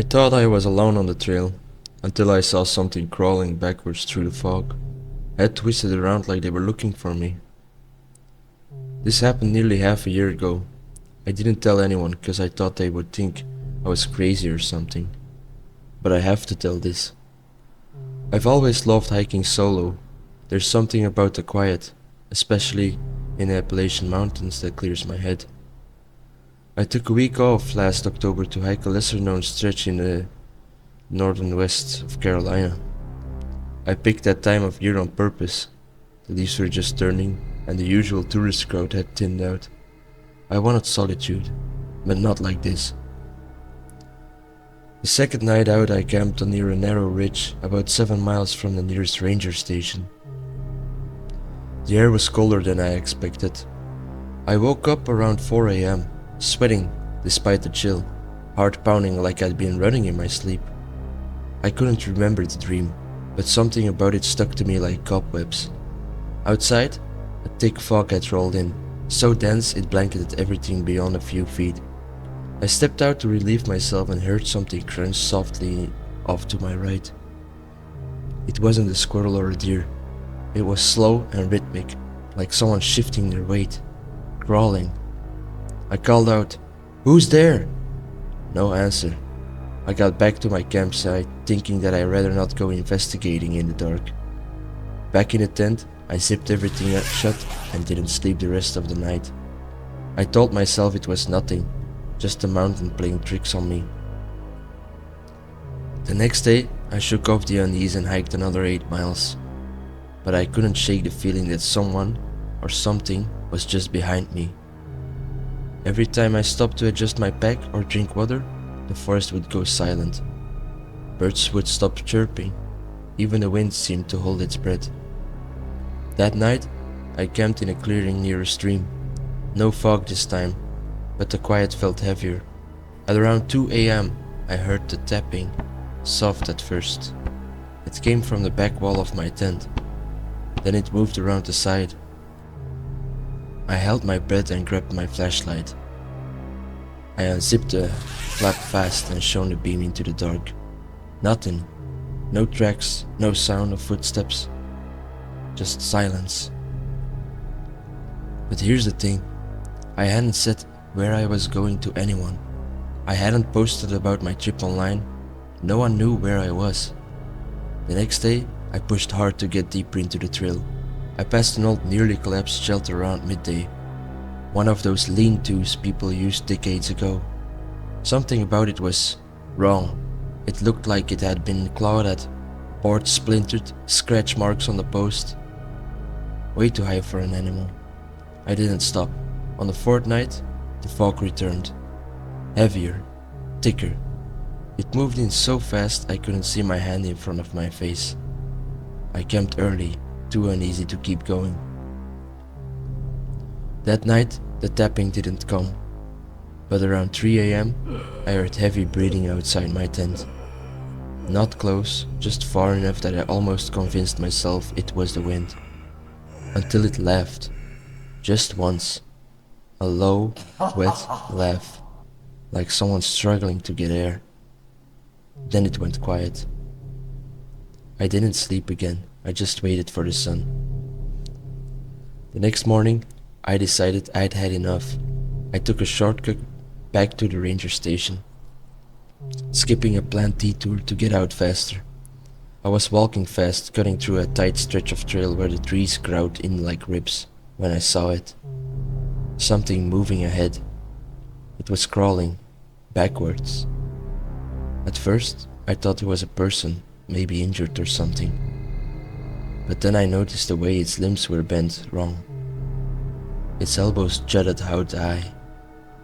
I thought I was alone on the trail, until I saw something crawling backwards through the fog, head twisted around like they were looking for me. This happened nearly half a year ago. I didn't tell anyone cause I thought they would think I was crazy or something. But I have to tell this. I've always loved hiking solo. There's something about the quiet, especially in the Appalachian Mountains, that clears my head. I took a week off last October to hike a lesser known stretch in the northern west of Carolina. I picked that time of year on purpose. The leaves were just turning and the usual tourist crowd had thinned out. I wanted solitude, but not like this. The second night out I camped near a narrow ridge about 7 miles from the nearest ranger station. The air was colder than I expected. I woke up around 4 a.m, sweating despite the chill, heart pounding like I'd been running in my sleep. I couldn't remember the dream, but something about it stuck to me like cobwebs. Outside, a thick fog had rolled in, so dense it blanketed everything beyond a few feet. I stepped out to relieve myself and heard something crunch softly off to my right. It wasn't a squirrel or a deer. It was slow and rhythmic, like someone shifting their weight, crawling. I called out, "Who's there?" No answer. I got back to my campsite, thinking that I'd rather not go investigating in the dark. Back in the tent, I zipped everything shut and didn't sleep the rest of the night. I told myself it was nothing, just the mountain playing tricks on me. The next day, I shook off the unease and hiked another 8 miles. But I couldn't shake the feeling that someone or something was just behind me. Every time I stopped to adjust my pack or drink water, the forest would go silent. Birds would stop chirping. Even the wind seemed to hold its breath. That night, I camped in a clearing near a stream. No fog this time, but the quiet felt heavier. At around 2 a.m, I heard the tapping, soft at first. It came from the back wall of my tent. Then it moved around the side. I held my breath and grabbed my flashlight. I unzipped the flap fast and shone the beam into the dark. Nothing. No tracks, no sound of footsteps. Just silence. But here's the thing. I hadn't said where I was going to anyone. I hadn't posted about my trip online. No one knew where I was. The next day, I pushed hard to get deeper into the trail. I passed an old nearly collapsed shelter around midday. One of those lean-tos people used decades ago. Something about it was wrong. It looked like it had been clawed at, boards splintered, scratch marks on the post. Way too high for an animal. I didn't stop. On the fourth night, the fog returned. Heavier, thicker. It moved in so fast I couldn't see my hand in front of my face. I camped early, too uneasy to keep going. That night, the tapping didn't come, but around 3 a.m, I heard heavy breathing outside my tent. Not close, just far enough that I almost convinced myself it was the wind. Until it laughed, just once. A low, wet laugh, like someone struggling to get air. Then it went quiet. I didn't sleep again, I just waited for the sun. The next morning, I decided I'd had enough. I took a shortcut back to the ranger station, skipping a planned detour to get out faster. I was walking fast, cutting through a tight stretch of trail where the trees growled in like ribs, when I saw it. Something moving ahead. It was crawling, backwards. At first, I thought it was a person, maybe injured or something. But then I noticed the way its limbs were bent wrong. Its elbows jutted out high,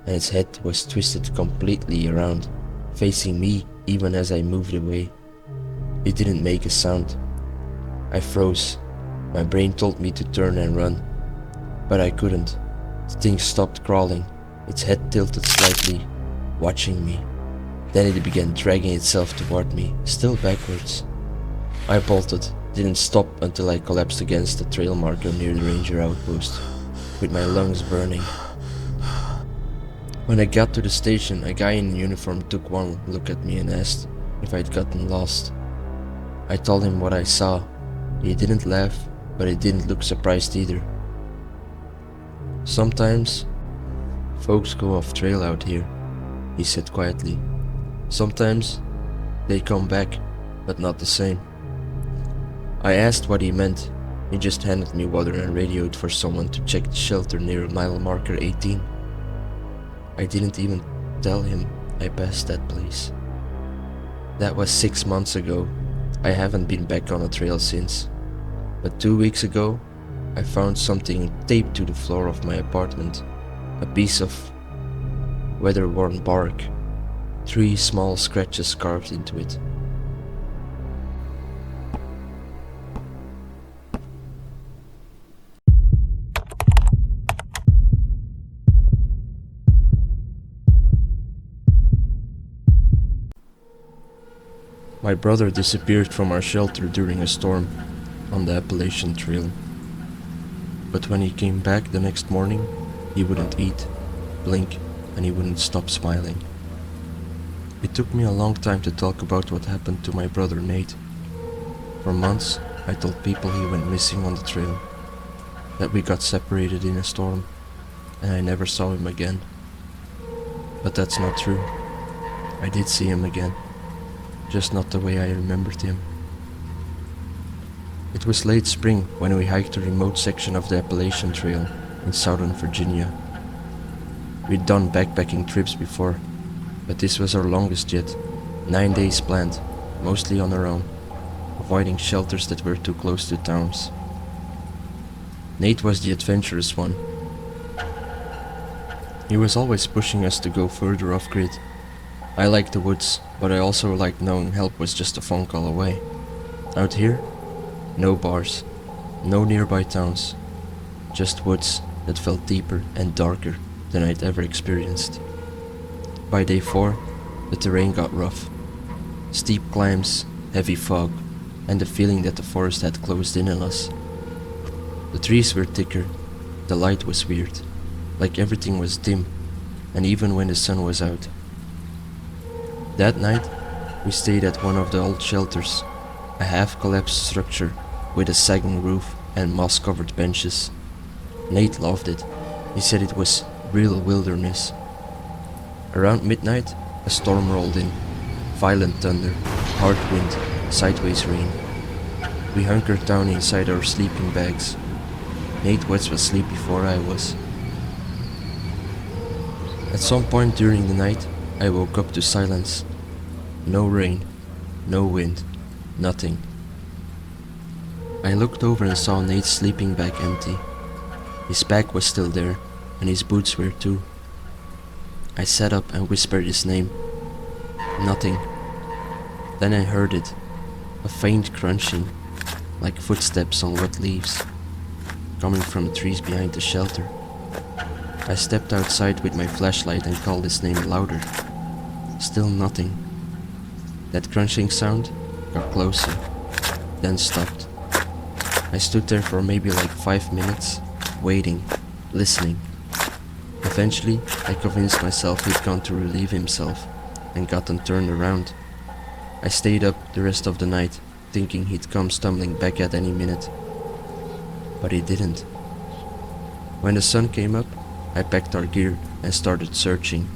and its head was twisted completely around, facing me even as I moved away. It didn't make a sound. I froze. My brain told me to turn and run, but I couldn't. The thing stopped crawling, its head tilted slightly, watching me. Then it began dragging itself toward me, still backwards. I bolted, didn't stop until I collapsed against the trail marker near the ranger outpost, with my lungs burning. When I got to the station, a guy in uniform took one look at me and asked if I'd gotten lost. I told him what I saw. He didn't laugh, but he didn't look surprised either. "Sometimes folks go off trail out here," he said quietly. "Sometimes they come back, but not the same." I asked what he meant. He just handed me water and radioed for someone to check the shelter near mile marker 18. I didn't even tell him I passed that place. That was 6 months ago. I haven't been back on a trail since. But 2 weeks ago, I found something taped to the floor of my apartment. A piece of weather-worn bark. 3 small scratches carved into it. My brother disappeared from our shelter during a storm on the Appalachian Trail. But when he came back the next morning, he wouldn't eat, blink, and he wouldn't stop smiling. It took me a long time to talk about what happened to my brother Nate. For months, I told people he went missing on the trail, that we got separated in a storm, and I never saw him again. But that's not true. I did see him again. Just not the way I remembered him. It was late spring when we hiked a remote section of the Appalachian Trail in southern Virginia. We'd done backpacking trips before, but this was our longest yet. 9 days planned, mostly on our own, avoiding shelters that were too close to towns. Nate was the adventurous one. He was always pushing us to go further off-grid. I liked the woods, but I also liked knowing help was just a phone call away. Out here, no bars, no nearby towns, just woods that felt deeper and darker than I'd ever experienced. By day 4, the terrain got rough. Steep climbs, heavy fog, and the feeling that the forest had closed in on us. The trees were thicker, the light was weird, like everything was dim, and even when the sun was out. That night, we stayed at one of the old shelters, a half-collapsed structure with a sagging roof and moss-covered benches. Nate loved it. He said it was real wilderness. Around midnight, a storm rolled in. Violent thunder, hard wind, sideways rain. We hunkered down inside our sleeping bags. Nate was asleep before I was. At some point during the night, I woke up to silence. No rain, no wind, nothing. I looked over and saw Nate's sleeping bag empty. His bag was still there, and his boots were too. I sat up and whispered his name. Nothing. Then I heard it, a faint crunching, like footsteps on wet leaves, coming from the trees behind the shelter. I stepped outside with my flashlight and called his name louder. Still nothing. That crunching sound got closer, then stopped. I stood there for maybe like 5 minutes, waiting, listening. Eventually, I convinced myself he'd gone to relieve himself and gotten turned around. I stayed up the rest of the night, thinking he'd come stumbling back at any minute. But he didn't. When the sun came up, I packed our gear and started searching.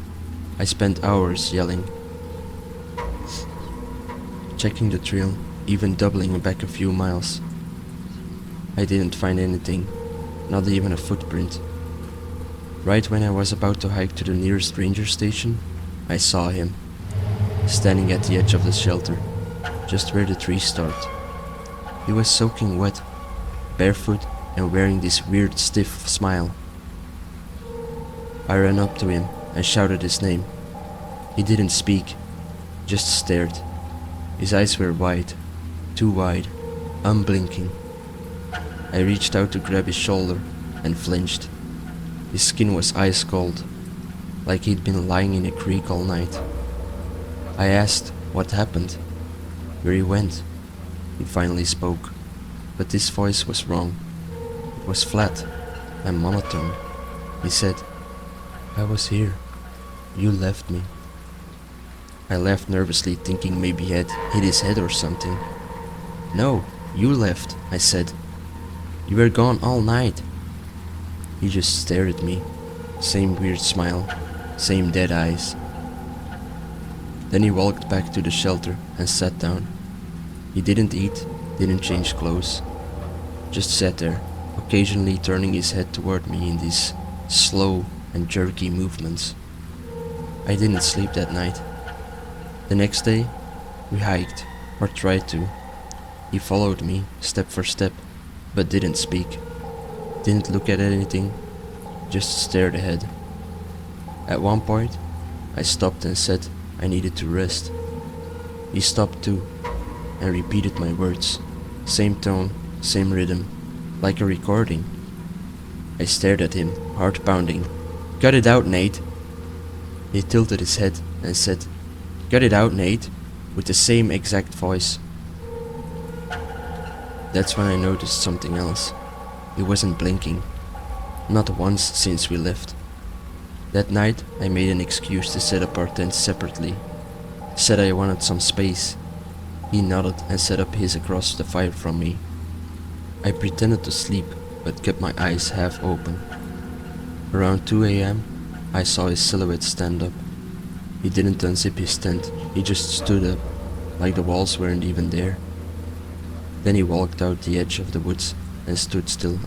I spent hours yelling, checking the trail, even doubling back a few miles. I didn't find anything, not even a footprint. Right when I was about to hike to the nearest ranger station, I saw him, standing at the edge of the shelter, just where the trees start. He was soaking wet, barefoot, and wearing this weird stiff smile. I ran up to him and shouted his name. He didn't speak, just stared. His eyes were wide, too wide, unblinking. I reached out to grab his shoulder and flinched. His skin was ice cold, like he'd been lying in a creek all night. I asked what happened, where he went. He finally spoke, but his voice was wrong. It was flat and monotone. He said, "I was here, You left me. I laughed nervously, thinking maybe he had hit his head or something. No, you left, I said. You were gone all night. He just stared at me. Same weird smile, same dead eyes. Then he walked back to the shelter and sat down. He didn't eat, didn't change clothes. Just sat there, occasionally turning his head toward me in these slow and jerky movements. I didn't sleep that night. The next day, we hiked, or tried to. He followed me, step for step, but didn't speak. Didn't look at anything, just stared ahead. At one point, I stopped and said I needed to rest. He stopped too, and repeated my words. Same tone, same rhythm, like a recording. I stared at him, heart pounding. Cut it out, Nate. He tilted his head and said, Cut it out, Nate, with the same exact voice. That's when I noticed something else. He wasn't blinking. Not once since we left. That night I made an excuse to set up our tents separately. Said I wanted some space. He nodded and set up his across the fire from me. I pretended to sleep, but kept my eyes half open. Around 2 a.m., I saw his silhouette stand up. He didn't unzip his tent, he just stood up, like the walls weren't even there. Then he walked out the edge of the woods and stood still,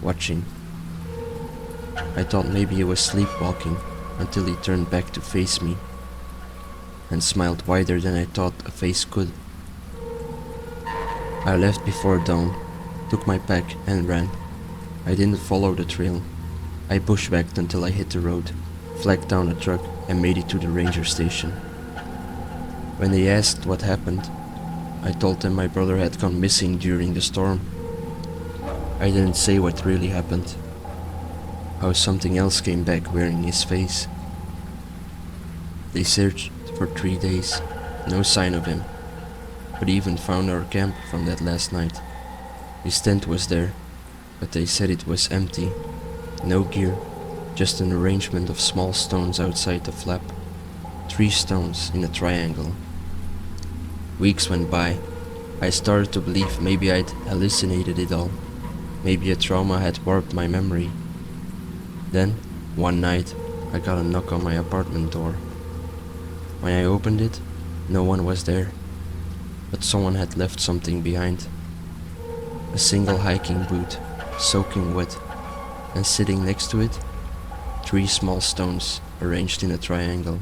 watching. I thought maybe he was sleepwalking, until he turned back to face me, and smiled wider than I thought a face could. I left before dawn, took my pack and ran. I didn't follow the trail. I bushwhacked until I hit the road, flagged down a truck and made it to the ranger station. When they asked what happened, I told them my brother had gone missing during the storm. I didn't say what really happened. How something else came back wearing his face. They searched for 3 days, no sign of him, but even found our camp from that last night. His tent was there, but they said it was empty. No gear, just an arrangement of small stones outside the flap. 3 stones in a triangle. Weeks went by. I started to believe maybe I'd hallucinated it all. Maybe a trauma had warped my memory. Then, one night, I got a knock on my apartment door. When I opened it, no one was there, but someone had left something behind. A single hiking boot, soaking wet, and sitting next to it, 3 small stones arranged in a triangle.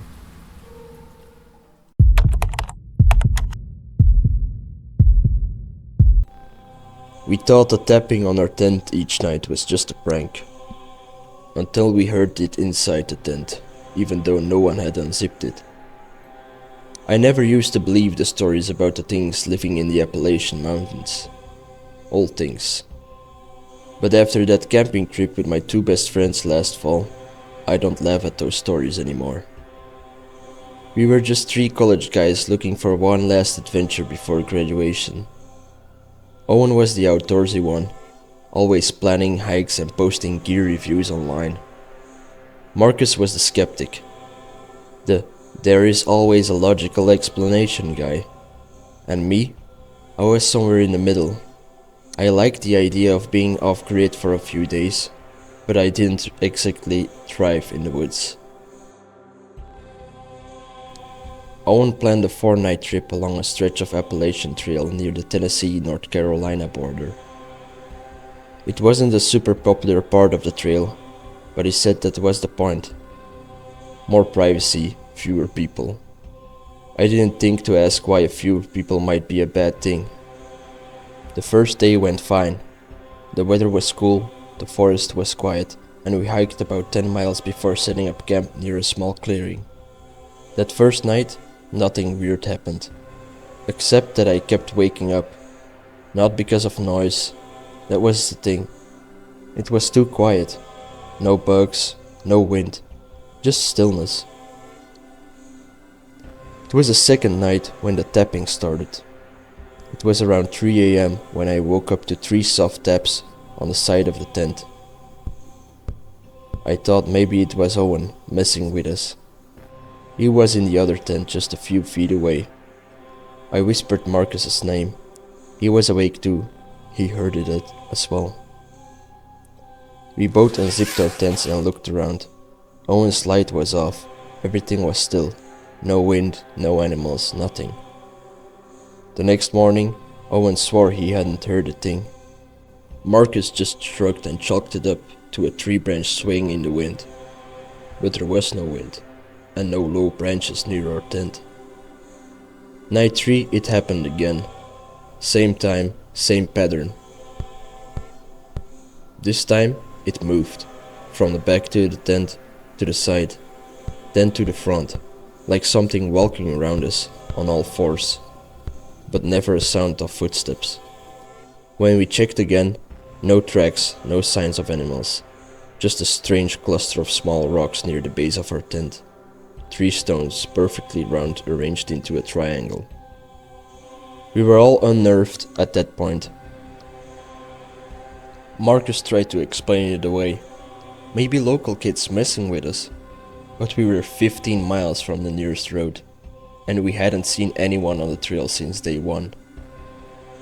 We thought the tapping on our tent each night was just a prank, until we heard it inside the tent, even though no one had unzipped it. I never used to believe the stories about the things living in the Appalachian Mountains. Old things. But after that camping trip with my 2 best friends last fall, I don't laugh at those stories anymore. We were just 3 college guys looking for one last adventure before graduation. Owen was the outdoorsy one, always planning hikes and posting gear reviews online. Marcus was the skeptic, the there is always a logical explanation guy. And me? I was somewhere in the middle. I liked the idea of being off-grid for a few days, but I didn't exactly thrive in the woods. Owen planned a 4-night trip along a stretch of Appalachian Trail near the Tennessee-North Carolina border. It wasn't a super popular part of the trail, but he said that was the point. More privacy, fewer people. I didn't think to ask why a few people might be a bad thing. The first day went fine. The weather was cool, the forest was quiet, and we hiked about 10 miles before setting up camp near a small clearing. That first night, nothing weird happened, except that I kept waking up. Not because of noise, that was the thing. It was too quiet. No bugs, no wind, just stillness. It was the second night when the tapping started. It was around 3 a.m. when I woke up to 3 soft taps on the side of the tent. I thought maybe it was Owen messing with us. He was in the other tent just a few feet away. I whispered Marcus's name. He was awake too. He heard it as well. We both unzipped our tents and looked around. Owen's light was off. Everything was still. No wind, no animals, nothing. The next morning, Owen swore he hadn't heard a thing. Marcus just shrugged and chalked it up to a tree-branch swaying in the wind. But there was no wind, and no low branches near our tent. Night 3, it happened again. Same time, same pattern. This time, it moved. From the back to the tent, to the side, then to the front, like something walking around us on all fours. But never a sound of footsteps. When we checked again, no tracks, no signs of animals. Just a strange cluster of small rocks near the base of our tent. 3 stones perfectly round arranged into a triangle. We were all unnerved at that point. Marcus tried to explain it away. Maybe local kids messing with us. But we were 15 miles from the nearest road, and we hadn't seen anyone on the trail since day 1.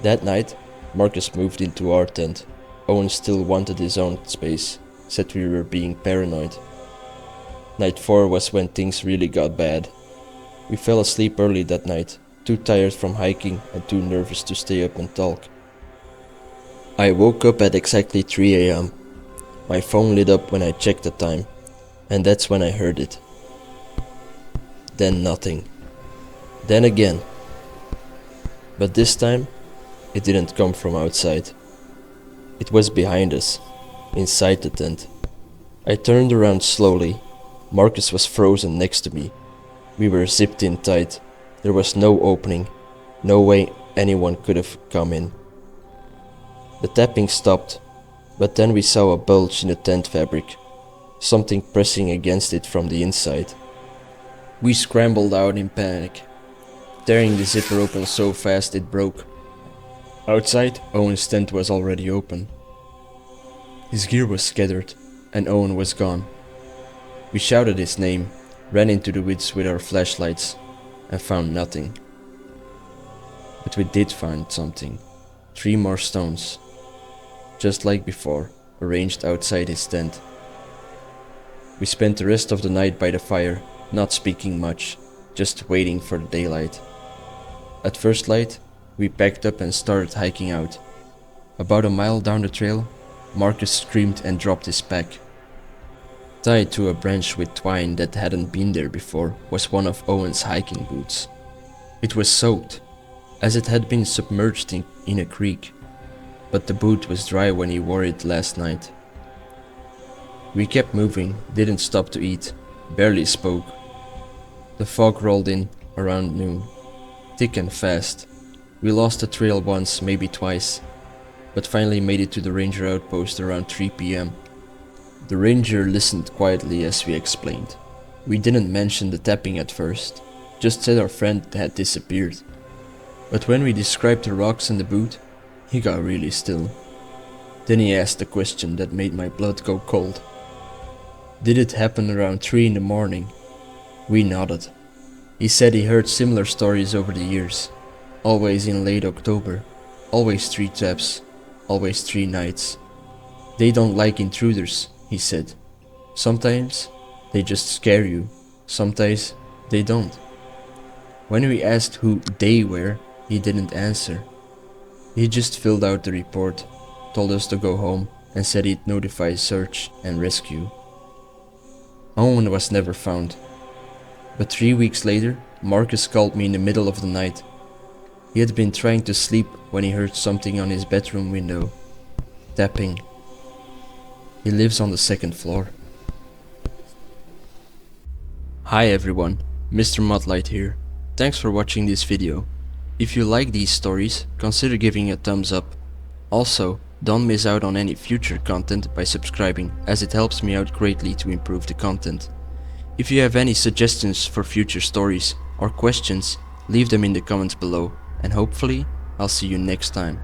That night, Marcus moved into our tent. Owen still wanted his own space, said we were being paranoid. Night 4 was when things really got bad. We fell asleep early that night, too tired from hiking and too nervous to stay up and talk. I woke up at exactly 3 a.m. My phone lit up when I checked the time, and that's when I heard it. Then nothing. Then again. But this time, it didn't come from outside. It was behind us, inside the tent. I turned around slowly. Marcus was frozen next to me. We were zipped in tight. There was no opening, no way anyone could have come in. The tapping stopped, but then we saw a bulge in the tent fabric, something pressing against it from the inside. We scrambled out in panic, tearing the zipper open so fast it broke. Outside, Owen's tent was already open. His gear was scattered, and Owen was gone. We shouted his name, ran into the woods with our flashlights, and found nothing. But we did find something. 3 more stones, just like before, arranged outside his tent. We spent the rest of the night by the fire, not speaking much, just waiting for the daylight. At first light, we packed up and started hiking out. About a mile down the trail, Marcus screamed and dropped his pack. Tied to a branch with twine that hadn't been there before was one of Owen's hiking boots. It was soaked, as it had been submerged in a creek, but the boot was dry when he wore it last night. We kept moving, didn't stop to eat, barely spoke. The fog rolled in around noon, thick and fast. We lost the trail once, maybe twice, but finally made it to the ranger outpost around 3 p.m. The ranger listened quietly as we explained. We didn't mention the tapping at first, just said our friend had disappeared. But when we described the rocks and the boot, he got really still. Then he asked a question that made my blood go cold. Did it happen around 3 in the morning? We nodded. He said he heard similar stories over the years. Always in late October. Always 3 taps. Always 3 nights. They don't like intruders, he said. Sometimes they just scare you. Sometimes they don't. When we asked who they were, he didn't answer. He just filled out the report, told us to go home, and said he'd notify search and rescue. Owen was never found. But 3 weeks later, Marcus called me in the middle of the night. He had been trying to sleep when he heard something on his bedroom window. Tapping. He lives on the 2nd floor. Hi everyone, Mr. Mudlight here. Thanks for watching this video. If you like these stories, consider giving a thumbs up. Also, don't miss out on any future content by subscribing, as it helps me out greatly to improve the content. If you have any suggestions for future stories or questions, leave them in the comments below, and hopefully I'll see you next time.